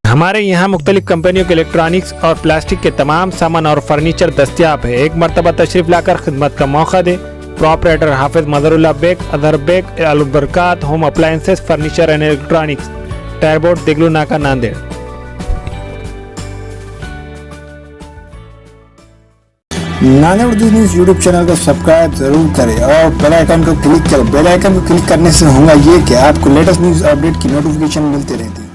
हमारे यहाँ मुख्तलिफ कंपनियों के इलेक्ट्रॉनिक्स और प्लास्टिक के तमाम सामान और फर्नीचर दस्तियाब है। एक मरतबा तशरीफ लाकर खिदमत का मौका दे। प्रोपराइटर हाफिज मदरुल्लाह बेग, अदर Baig, Albarkat home appliances, furniture and electronics, टायरबोर्ड, Deglur Naka, Nanded. Nanded Urdu news YouTube channel को सब्सक्राइब जरूर करें और बेल आइकन को क्लिक करें। बेल आइकन को क्लिक करने से होगा ये कि आपको लेटेस्ट न्यूज़ अपडेट की नोटिफिकेशन मिलती रहती है।